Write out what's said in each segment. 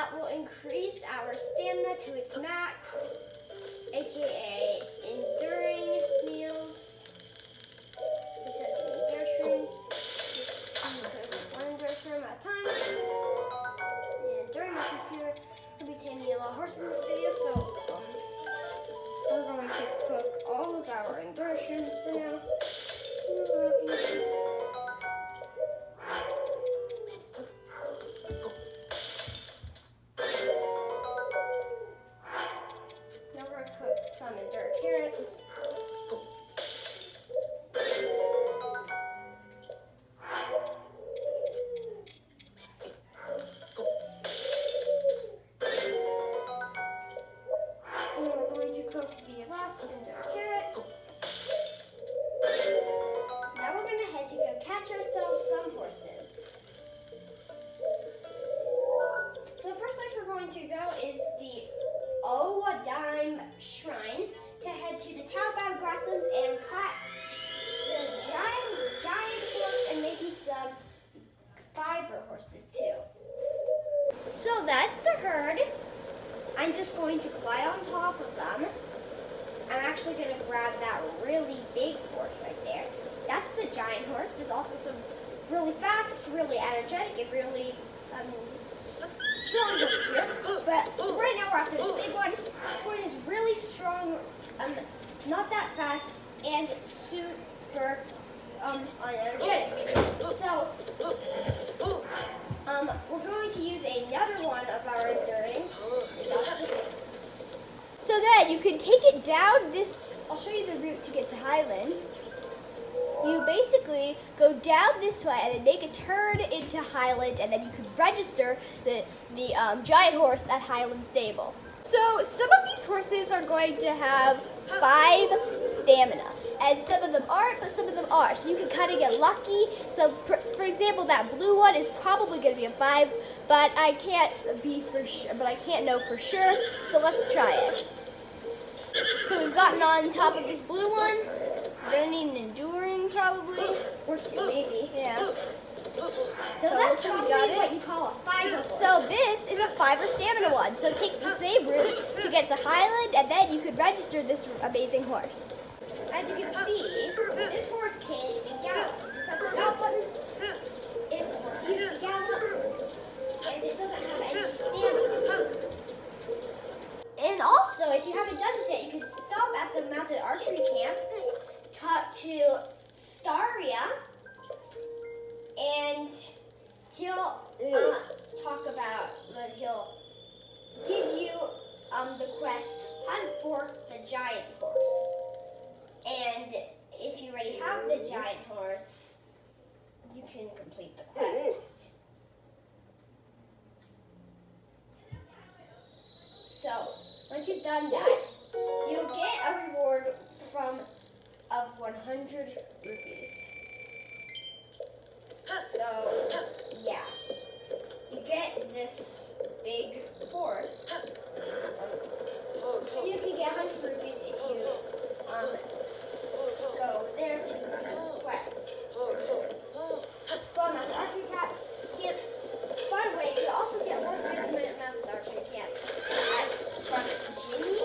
that will increase our stamina to its max, aka enduring meals, such as an endurance. One endurance at a time. And enduring mushrooms here, we'll be taming a lot of horses in this video, so we're going to cook all of our endurance for now. Now we're going to cook some endure carrots. And we're going to cook the last endure carrot. Now we're going to head to go catch ourselves some horses. So the first place we're going to go is the Owadime Shrine to head to the Taobao grasslands and catch the giant horse and maybe some fiber horses too. So that's the herd. I'm just going to glide on top of them. I'm actually going to grab that really big horse right there. That's the giant horse. There's also some really fast, really energetic, and really strong horses here. But right now we're after this big one. This one is really strong, not that fast, and super energetic. So we're going to use another one of our endurance. So then you can take it down this. I'll show you the route to get to Highland. You basically go down this way and then make a turn into Highland, and then you can register the giant horse at Highland Stable. So some of these horses are going to have 5 stamina, and some of them aren't, but some of them are. So you can kind of get lucky. So for example, that blue one is probably going to be a 5, but I can't be for sure. But I can't know for sure. So let's try it. So we've gotten on top of this blue one. We're gonna need an enduring probably, or 2 maybe. Yeah. So that's probably what you call a 5 horse. So this is a 5 stamina one. So take the same route to get to Highland, and then you could register this amazing horse. As you can see, this horse can't even gallop. Press the gallop button, it will refuse to gallop, and it doesn't have any stamina. And also, if you haven't done this yet, you can stop at the mounted archery camp, talk to Staria, and he'll he'll give you the quest Hunt for the Giant Horse. And if you already have the giant horse, you can complete the quest. So once you've done that, you'll get a reward of 100 rupees. So yeah, you get this big horse. You can get 100 rupees if you go there to complete the quest. Go on Mounted Archery Camp. By the way, you can also get horse at the Mounted Archery Camp from Ginny.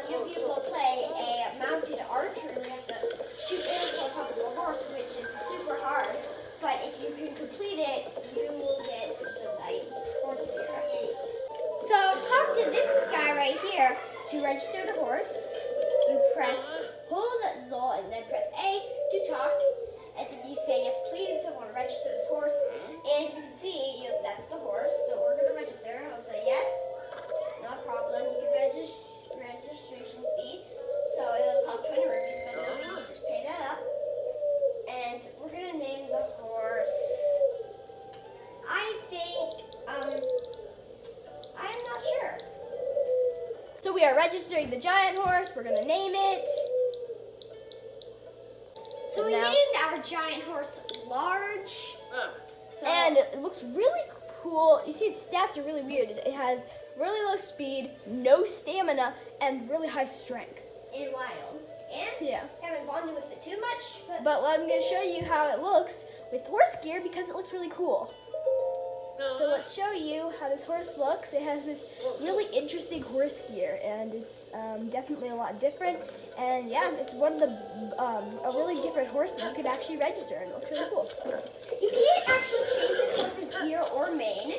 You'll be able to play a mounted archery where you have to shoot arrows on top of a horse, which is super hard. But if you can complete it, you will get the nice horse gear. So talk to this guy right here to register the horse. You hold Zol and then press A to talk. And then you say, yes please, I want to register this horse. And as you can see, that's the horse that we're going to register. I'll say yes, no problem. You can registration fee. So it'll cost 20 rupees, but no need to just pay that up. And we're going to name the horse, I think, I'm not sure. So we are registering the giant horse. We're going to name it. So we named our giant horse Large. And it looks really cool. You see its stats are really weird. It has really low speed, no stamina, and really high strength. And wild. And haven't bonded with it too much. But I'm going to show you how it looks with horse gear because it looks really cool. So let's show you how this horse looks. It has this really interesting horse gear, and it's definitely a lot different. And yeah, it's one of the a really different horse that you can actually register, and it looks really cool. You can't actually change this horse's gear or mane,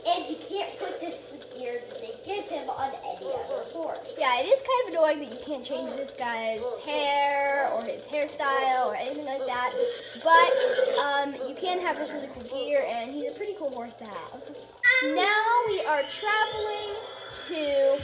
and you can't put this gear that they give him on any other horse. Yeah, it is kind of annoying that you can't change this guy's hair or his hairstyle or anything like that. But you can have this really cool gear, and he's a pretty cool horse to have. Now we are traveling to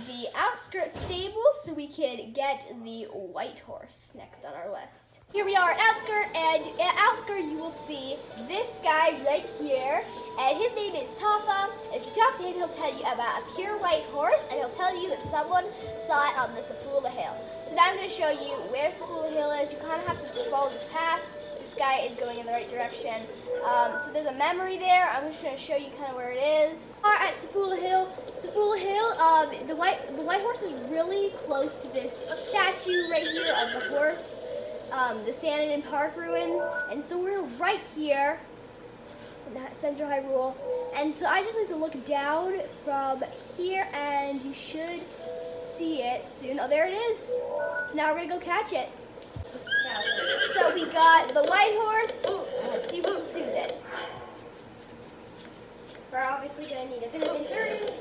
the outskirts stable so we can get the white horse next on our list. Here we are at Outskirt, and at Outskirt you will see this guy right here, and his name is Tafa. And if you talk to him, he'll tell you about a pure white horse, and he'll tell you that someone saw it on the Safula Hill. So now I'm going to show you where Safula Hill is. You kind of have to just follow this path. This guy is going in the right direction. So there's a memory there. I'm just going to show you kind of where it is. We are at Safula Hill. Safula Hill, the white horse is really close to this statue right here of the horse. The Sandokan Park ruins, and so we're right here in Central Hyrule, and so I just like to look down from here, and you should see it soon. Oh, there it is. So now we're gonna go catch it. So we got the white horse, and let's see if we can soothe it. We're obviously going to need a bit of endurance.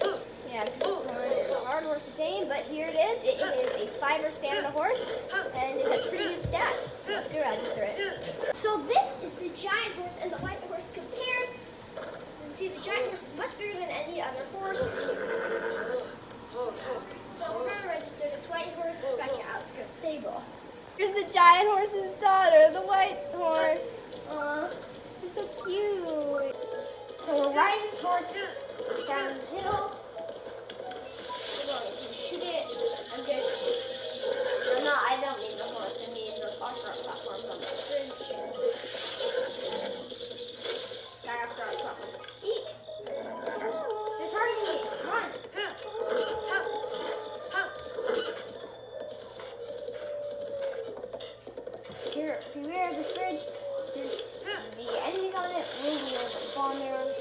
Yeah, this one is a hard horse to tame, but here it is. It is a 5-er stamina horse, and it has pretty good stats. So let's go register it. So this is the giant horse and the white horse compared. So see, the giant horse is much bigger than any other horse. So we're going to register this white horse back at Outskirts Stable. Here's the giant horse's daughter, the white horse. Aw, they're so cute. So we'll ride this horse down the hill. We're going to shoot it. I'm going to no, I don't mean the horse. I mean those off-road platforms on the bridge. Sky off-road platform. Eek! They're targeting me. Run! Here, beware of this bridge. Since the enemies on it will be like bomb arrows.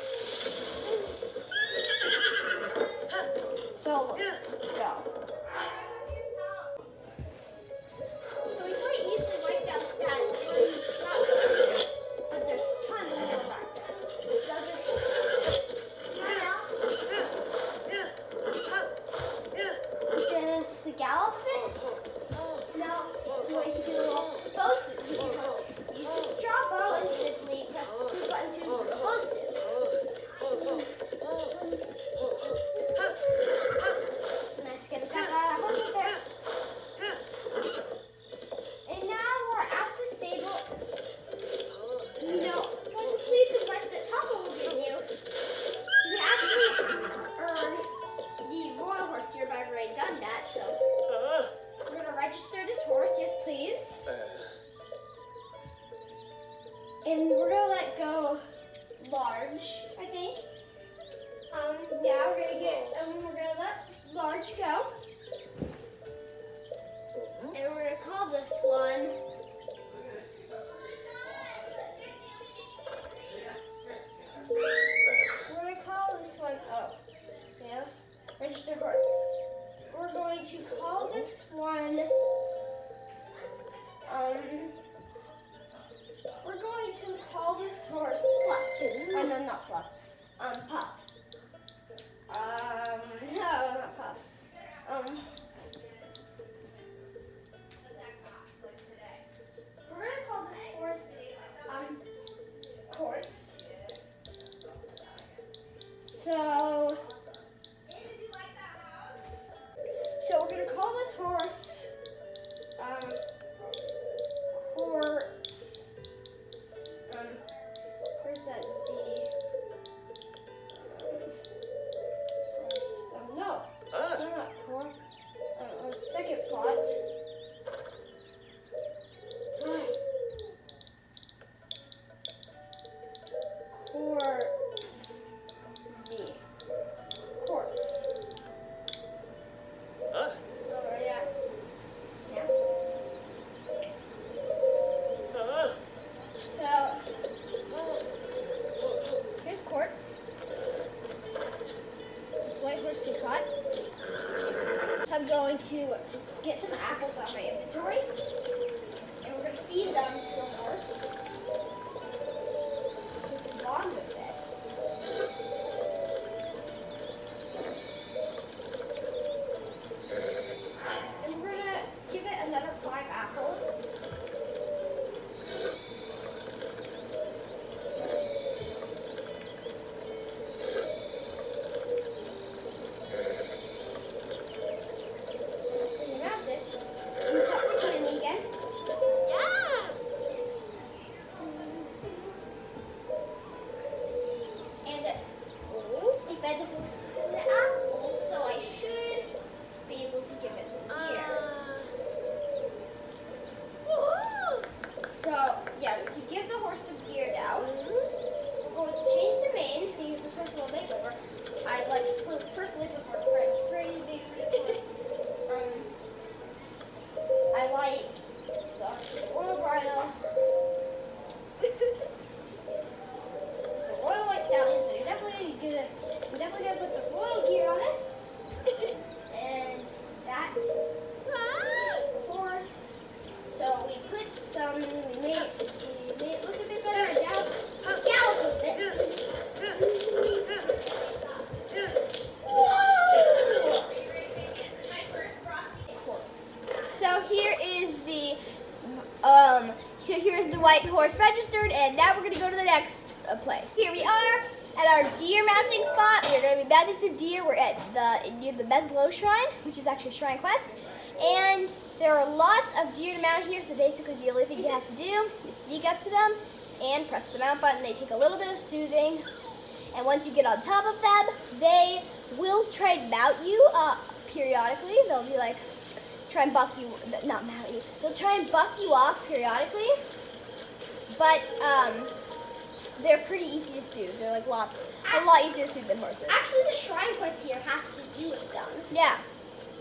So let's go. So we quite easily wiped out that platform, but there's tons more back there. So just run out. Just gallop a bit. Now we can do a little bow suit. You just drop out and simply press the suit button to do a bow suit. Nice, get it back out of that horse right there. And now we're at the stable. You know, to complete the quest that Tafa will give you, you can actually earn the royal horse gear, but I've already done that, so we're going to register this horse, yes please. And we're going to let go large, I think. Yeah, we're going to let large go. And we're going to call this one yes, registered horse. We're going to call this one we're going to call this horse Fluff. Oh no, not Fluff. Puff. No, not Puff. We're gonna call this horse Quartz. So we're gonna call this horse Quartz. Where's that Z? to get some apples out of my inventory. And we're going to feed them to the horse. So we can bond with it. And we're going to give it another 5 apples. So here's the white horse registered, and now we're gonna go to the next place. Here we are at our deer mounting spot. We're gonna be mounting some deer. We're at near the Meslo Shrine, which is actually a shrine quest. And there are lots of deer to mount here, so basically the only thing you have to do is sneak up to them and press the mount button. They take a little bit of soothing, and once you get on top of them, they will try and mount you periodically. They'll be like, try and buck you, not mount you. They'll try and buck you off periodically, but they're pretty easy to soothe. They're like a lot easier to soothe than horses. Actually, the shrine quest here has to do with them. Yeah.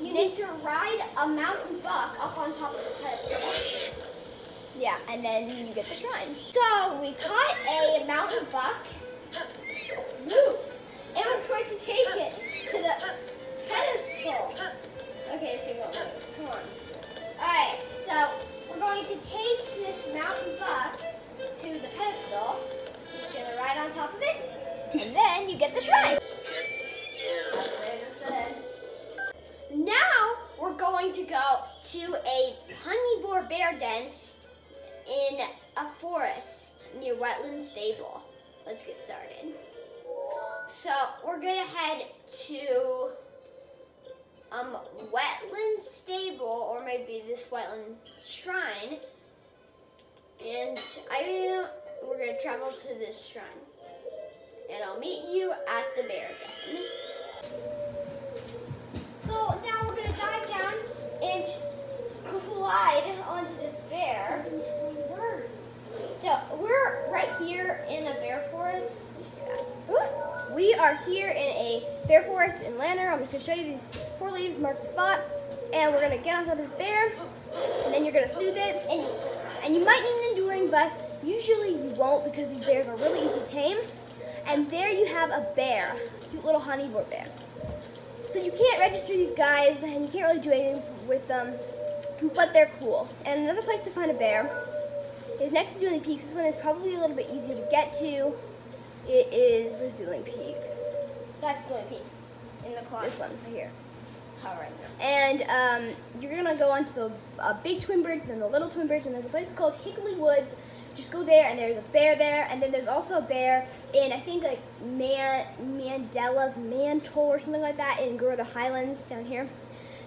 You need to ride a mountain buck up on top of the pedestal. Yeah, and then you get the shrine. So we caught a mountain buck. Move. And we're going to take it to the pedestal. Okay, so we'll move. Come on. Alright, so we're going to take this mountain buck to the pedestal. We're just going to ride on top of it. And then you get the shrine. Now we're going to go to a carnivore bear den in a forest near Wetland Stable. Let's get started. So we're gonna head to Wetland Stable, or maybe this Wetland Shrine, and we're gonna travel to this shrine, and I'll meet you at the bear den. So now we're gonna dive down and glide onto this bear. So we're right here in a bear forest. We are here in a bear forest in Lanner. I'm just gonna show you these 4 leaves, mark the spot, and we're gonna get on top of this bear, and then you're gonna soothe it, and you might need an enduring, but usually you won't because these bears are really easy to tame. And there you have a bear, a cute little carnivore bear. So you can't register these guys, and you can't really do anything with them, but they're cool. And another place to find a bear is next to Dueling Peaks. This one is probably a little bit easier to get to. It is, where's Dueling Peaks? That's Dueling Peaks in the closet. This one, right here. All right. And you're gonna go onto the big Twin Bridge, then the little Twin Bridge, and there's a place called Hickory Woods. Just go there, and there's a bear there, and then there's also a bear in, I think, like Mandela's Mantle or something like that in Garuda Highlands down here.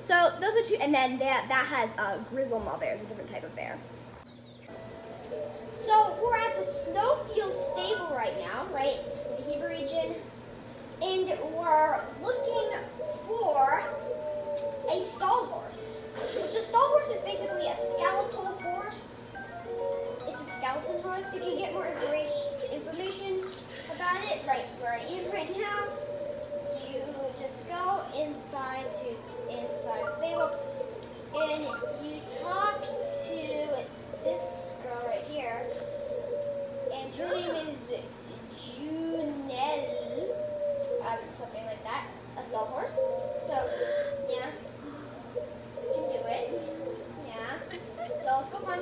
So those are 2, and then that has grizzle maw bears, a different type of bear. So we're at the Snowfield Stable right now, right in the Heber region, and we're looking for a stall horse. Which a stall horse is basically a skeletal horse. It's a skeleton horse. You can get more information about it right where I am right now. You just go inside the stable, and you talk to this girl right here, and her name is Junelle, something like that, a stall horse. So yeah,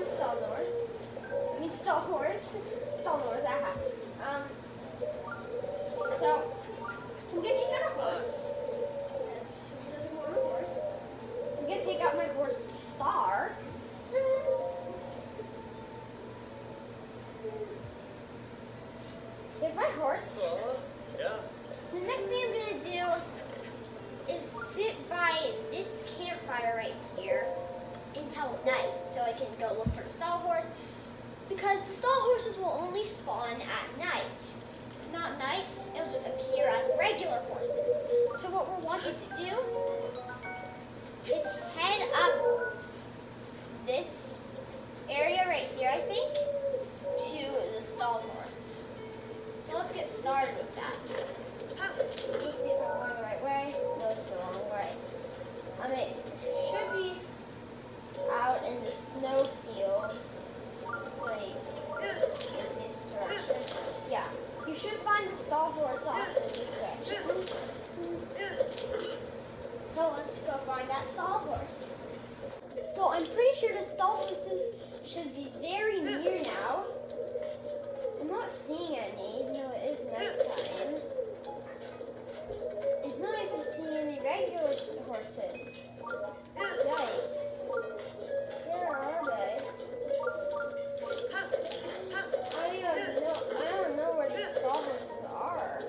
the stallhorse. Stallhorse, aha. So, I'm gonna take out a horse. Because who doesn't want a horse? I'm gonna take out my horse Star. Here's my horse. Yeah. The next thing I'm gonna do is sit by this campfire right here until night, so I can go look for the stall horse. Because the stall horses will only spawn at night. If it's not night, it'll just appear as regular horses. So what we're wanting to do is head up this area right here, I think, to the stall horse. So let's get started with that. Let's see if I'm going the right way. No, it's the wrong way. It should be out in the snow field, like in this direction. Yeah, you should find the stall horse off in this direction. So let's go find that stall horse. So I'm pretty sure the stall horses should be very near now. I'm not seeing any, even though it is nighttime. I'm not even seeing any regular horses. Yikes. Where are they? I don't know where these stall horses are.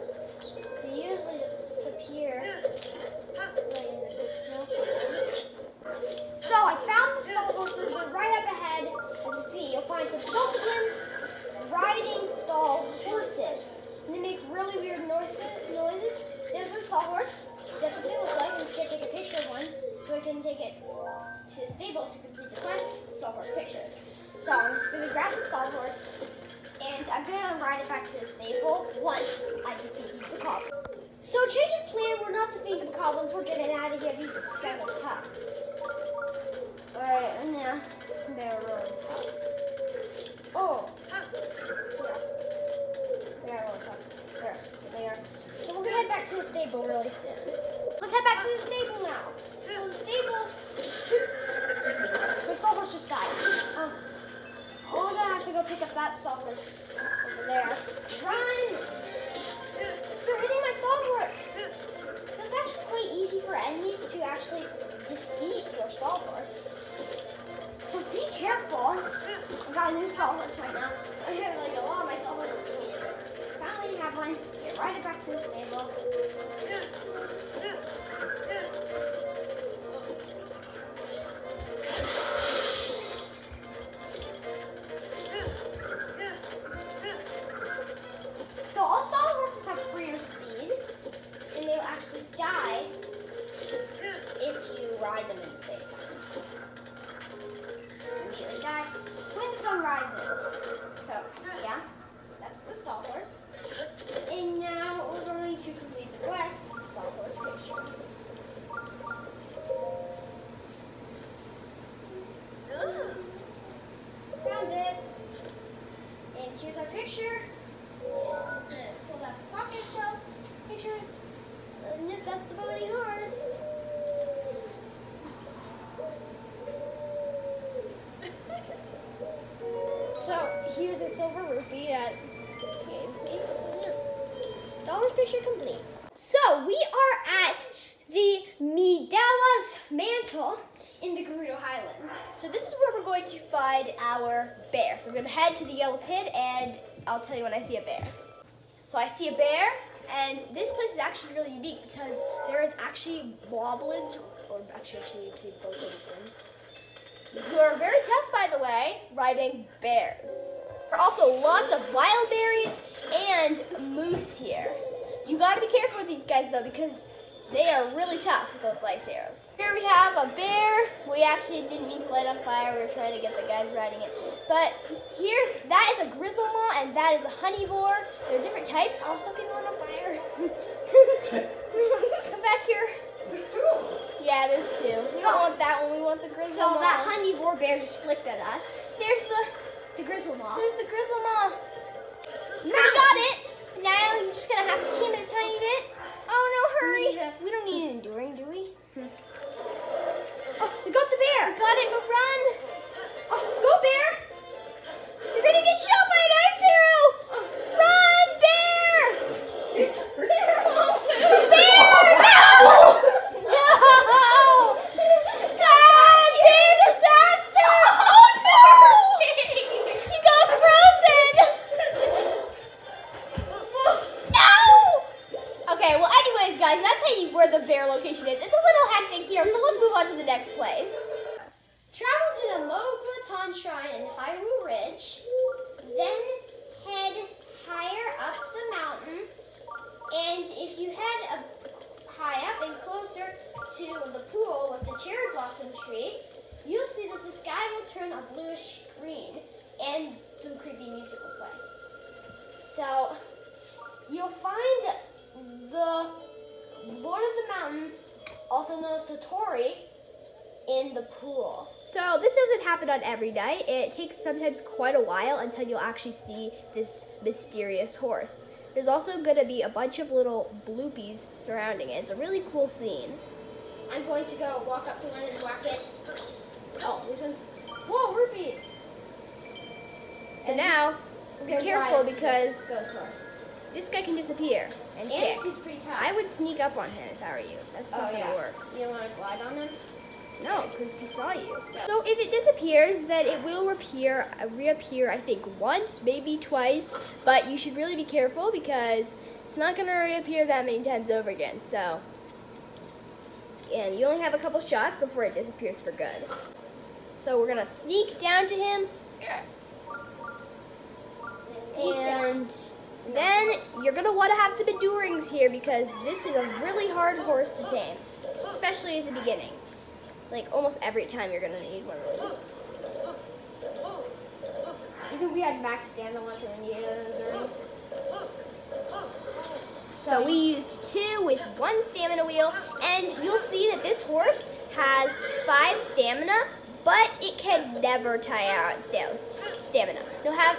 They usually just appear like in the snowfield. So I found the stall horses. They're right up ahead. As you see, you'll find some stalkblins riding stall horses. And they make really weird noises. There's a stall horse. So that's what they look like. I'm just going to take a picture of one so I can take it to the stable to complete the quest stall horse picture. So I'm just going to grab the stall horse and I'm going to ride it back to the stable once I defeat these bokoblins. So change of plan, we're not defeating the bokoblins, we're getting out of here. These guys are tough. Alright, yeah, they're really tough. Oh, yeah, they're really tough. There, they are. So we're gonna head back to the stable really soon. Let's head back to the stable now. So the stable should... My stall horse just died. Oh, we're gonna have to go pick up that stall horse over there. Run! They're hitting my stall horse. That's actually quite easy for enemies to actually defeat your stall horse. So be careful. I've got a new stall horse right now. I have like a lot of my stall horses defeated. Finally have one. Get right back to the stable. So all stall horses have freer speed, and they'll actually die if you ride them in the daytime. Immediately die when the sun rises. So yeah, that's the stall horse. And now we're going to complete the quest, stall horse picture. Found it. And here's our picture. Pull out this pocket show pictures. And that's the bony horse. So here's a silver rupee that gave me. Dollar's picture complete. So we are at the Midela's Mantle in the Gerudo Highlands. So this is where we're going to find our bear. So we're going to head to the yellow pit and I'll tell you when I see a bear. So I see a bear, and this place is actually really unique because there is actually moblins, or actually you see both of them, who are very tough, by the way, riding bears. There are also lots of wild berries and moose here. You gotta be careful with these guys though, because they are really tough with those lice arrows. Here we have a bear. We actually didn't mean to light on fire. We were trying to get the guys riding it. But here, that is a grizzlemaw and that is a honeybore. There are different types. I'll still get one on fire. Come back here. There's two. Yeah, there's two. We don't want that one. We want the grizzlemaw. So that honeybore bear just flicked at us. There's the grizzlemaw. There's the grizzlemaw. No. We got it. Now you're just gonna have to tame it a tiny bit. Oh no, hurry. We don't need an enduring, do we? Oh, we got the bear. We got it, but run. Oh, go bear. the bear location is. It's a little hectic here, so let's move on to the next place. Travel to the Moglaton Shrine in Hyrule Ridge, then head higher up the mountain, and if you head high up and closer to the pool with the cherry blossom tree, you'll see that the sky will turn a bluish green and some creepy music will play. So you'll find the Lord of the Mountain, also known as Satori, in the pool. So this doesn't happen on every night. It takes sometimes quite a while until you'll actually see this mysterious horse. There's also going to be a bunch of little bloopies surrounding it. It's a really cool scene. I'm going to go walk up to one and whack it. Oh, this one. Whoa, rupees! So and now, be careful because ghost horse. This guy can disappear and kick. He's pretty tough. I would sneak up on him if I were you. That's not going to work. You want to glide on him? No, because he saw you. Yeah. So if it disappears, then it will reappear, I think, once, maybe twice. But you should really be careful because it's not going to reappear that many times over again. So, and you only have a couple shots before it disappears for good. So we're going to sneak down to him. And then you're going to want to have some endurance here because this is a really hard horse to tame, especially at the beginning. Like almost every time you're going to need one of these. Even we had max stamina once and needed endurance. So we used 2 with 1 stamina wheel, and you'll see that this horse has 5 stamina, but it can never tire out stamina.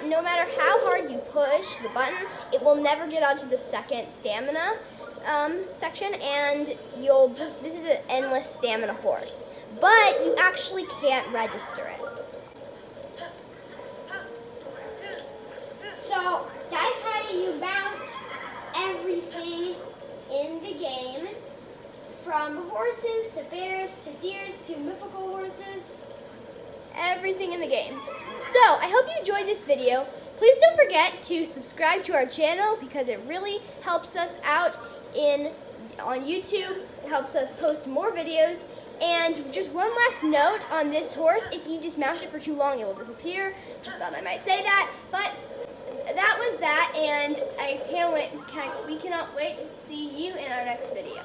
No matter how hard you push the button, it will never get onto the second stamina section, and this is an endless stamina horse. But you actually can't register it. So that's how you mount everything in the game, from horses to bears to deers to mythical horses. Everything in the game. So, I hope you enjoyed this video. Please don't forget to subscribe to our channel because it really helps us out on YouTube. It helps us post more videos. And just one last note on this horse, if you dismount it for too long, it will disappear. Just thought I might say that. But that was that, and we cannot wait to see you in our next video.